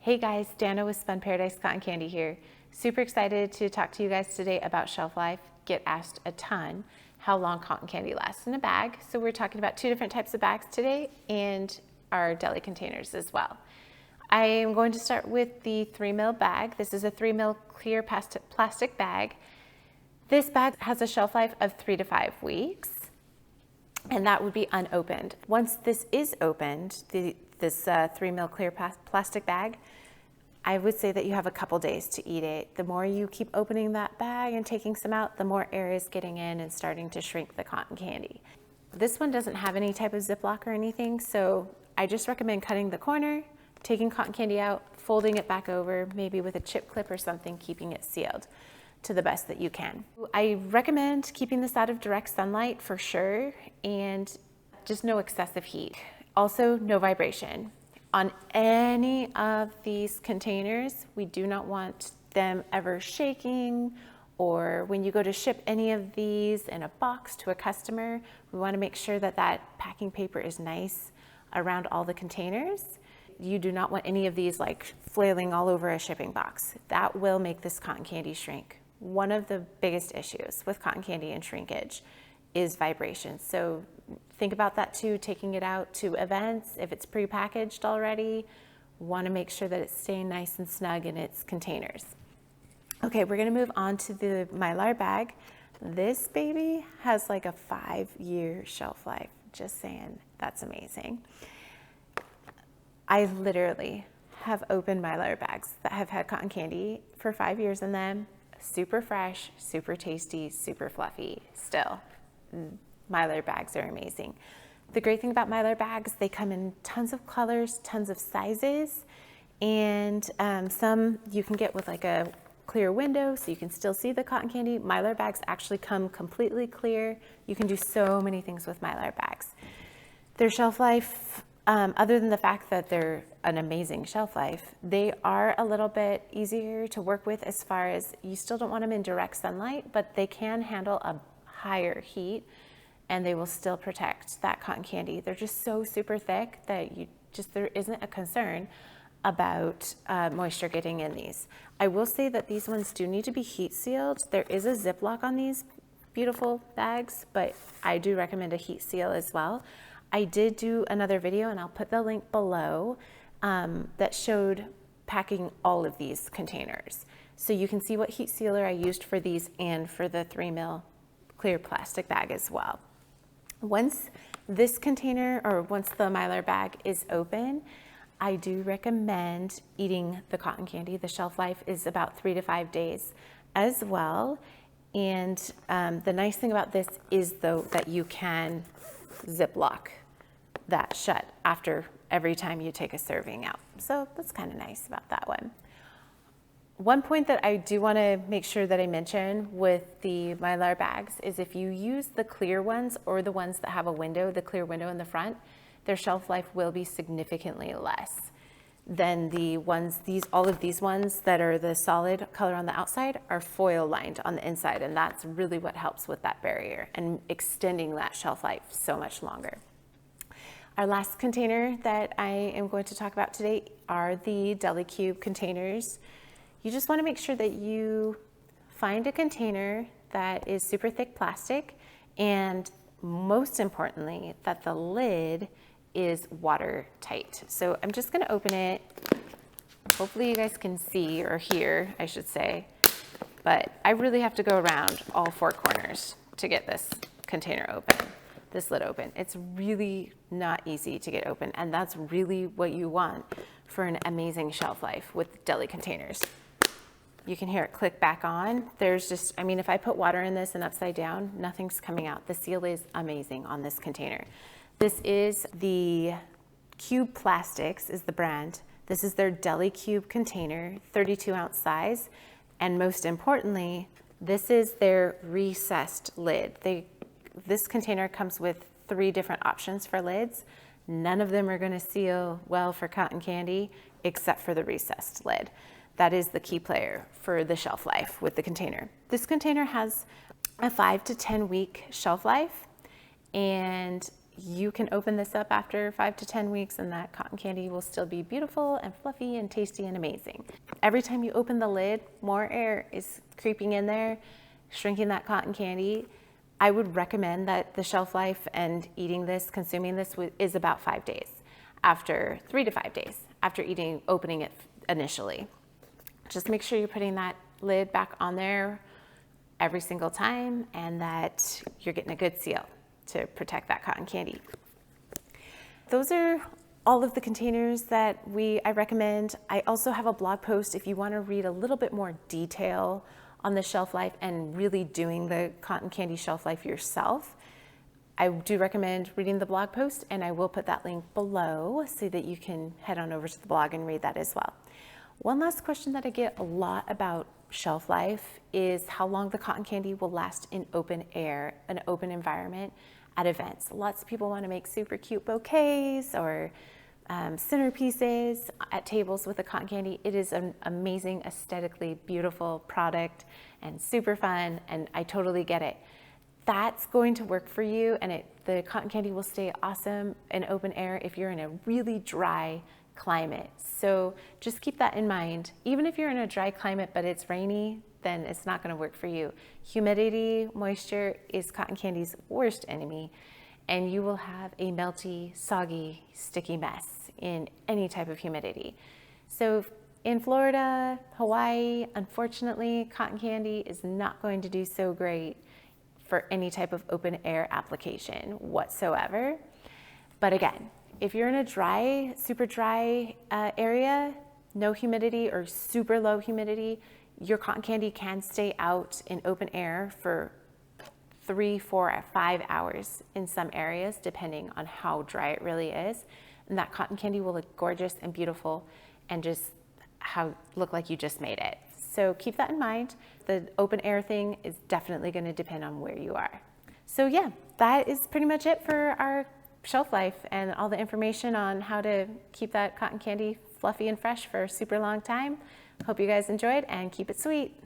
Hey guys, Dana with Spun Paradise Cotton Candy here. Super excited to talk to you guys today about shelf life. Get asked a ton how long cotton candy lasts in a bag. So we're talking about two different types of bags today and our deli containers as well. I am going to start with the 3 ml bag. This is a 3 ml clear plastic bag. This bag has a shelf life of 3 to 5 weeks, and that would be unopened. Once this is opened, this 3 ml clear plastic bag, I would say that you have a couple days to eat it. The more you keep opening that bag and taking some out, the more air is getting in and starting to shrink the cotton candy. This one doesn't have any type of Ziploc or anything, so I just recommend cutting the corner, taking cotton candy out, folding it back over, maybe with a chip clip or something, keeping it sealed to the best that you can. I recommend keeping this out of direct sunlight for sure, and just no excessive heat. Also, no vibration. On any of these containers, we do not want them ever shaking, or when you go to ship any of these in a box to a customer, we want to make sure that that packing paper is nice around all the containers. You do not want any of these like flailing all over a shipping box. That will make this cotton candy shrink. One of the biggest issues with cotton candy and shrinkage is vibration. So think about that too, taking it out to events. If it's pre-packaged already, want to make sure that it's staying nice and snug in its containers. Okay, we're gonna move on to the Mylar bag. This baby has like a 5-year shelf life. Just saying, that's amazing. I literally have opened Mylar bags that have had cotton candy for 5 years in them. Super fresh, super tasty, super fluffy still. Mylar bags are amazing. The great thing about Mylar bags, they come in tons of colors, tons of sizes, and some you can get with like a clear window so you can still see the cotton candy. Mylar bags actually come completely clear. You can do so many things with Mylar bags. Their shelf life, other than the fact that they're an amazing shelf life, they are a little bit easier to work with as far as you still don't want them in direct sunlight, but they can handle a higher heat and they will still protect that cotton candy. They're just so super thick that there isn't a concern about moisture getting in these. I will say that these ones do need to be heat sealed. There is a Ziploc on these beautiful bags, but I do recommend a heat seal as well. I did do another video, and I'll put the link below, that showed packing all of these containers. So you can see what heat sealer I used for these and for the 3 ml clear plastic bag as well. Once this container, or once the Mylar bag is open, I do recommend eating the cotton candy. The shelf life is about 3 to 5 days as well. And the nice thing about this is though that you can Ziploc that shut after every time you take a serving out. So that's kind of nice about that one. One point that I do want to make sure that I mention with the Mylar bags is if you use the clear ones or the ones that have a window, the clear window in the front, their shelf life will be significantly less than the ones, all of these ones that are the solid color on the outside are foil lined on the inside, and that's really what helps with that barrier and extending that shelf life so much longer. Our last container that I am going to talk about today are the Deli Cube containers. You just want to make sure that you find a container that is super thick plastic, and most importantly, that the lid is watertight. So I'm just going to open it. Hopefully you guys can see, or hear, I should say, but I really have to go around all 4 corners to get this container open, this lid open. It's really not easy to get open, and that's really what you want for an amazing shelf life with deli containers. You can hear it click back on. There's just, I mean, if I put water in this and upside down, nothing's coming out. The seal is amazing on this container. This is the Cube Plastics is the brand. This is their Deli Cube container, 32-ounce size. And most importantly, this is their recessed lid. This container comes with 3 different options for lids. None of them are gonna seal well for cotton candy except for the recessed lid. That is the key player for the shelf life with the container. This container has a 5 to 10 week shelf life, and you can open this up after 5 to 10 weeks and that cotton candy will still be beautiful and fluffy and tasty and amazing. Every time you open the lid, more air is creeping in there, shrinking that cotton candy. I would recommend that the shelf life and eating this, consuming this is about 5 days, after 3 to 5 days after opening it initially. Just make sure you're putting that lid back on there every single time and that you're getting a good seal to protect that cotton candy. Those are all of the containers that I recommend. I also have a blog post if you want to read a little bit more detail on the shelf life and really doing the cotton candy shelf life yourself. I do recommend reading the blog post, and I will put that link below so that you can head on over to the blog and read that as well. One last question that I get a lot about shelf life is how long the cotton candy will last in open air, an open environment at events. Lots of people want to make super cute bouquets or centerpieces at tables with the cotton candy. It is an amazing, aesthetically beautiful product and super fun, and I totally get it. That's going to work for you, and the cotton candy will stay awesome in open air if you're in a really dry climate. So just keep that in mind. Even if you're in a dry climate but it's rainy, then it's not going to work for you. Humidity, moisture is cotton candy's worst enemy, and you will have a melty, soggy, sticky mess in any type of humidity. So in Florida, Hawaii, unfortunately, cotton candy is not going to do so great for any type of open air application whatsoever. But again, if you're in a dry, super dry area, no humidity or super low humidity, your cotton candy can stay out in open air for 3, 4, or 5 hours in some areas, depending on how dry it really is. And that cotton candy will look gorgeous and beautiful and just look like you just made it. So keep that in mind. The open air thing is definitely going to depend on where you are. So yeah, that is pretty much it for our shelf life and all the information on how to keep that cotton candy fluffy and fresh for a super long time. Hope you guys enjoyed, and keep it sweet.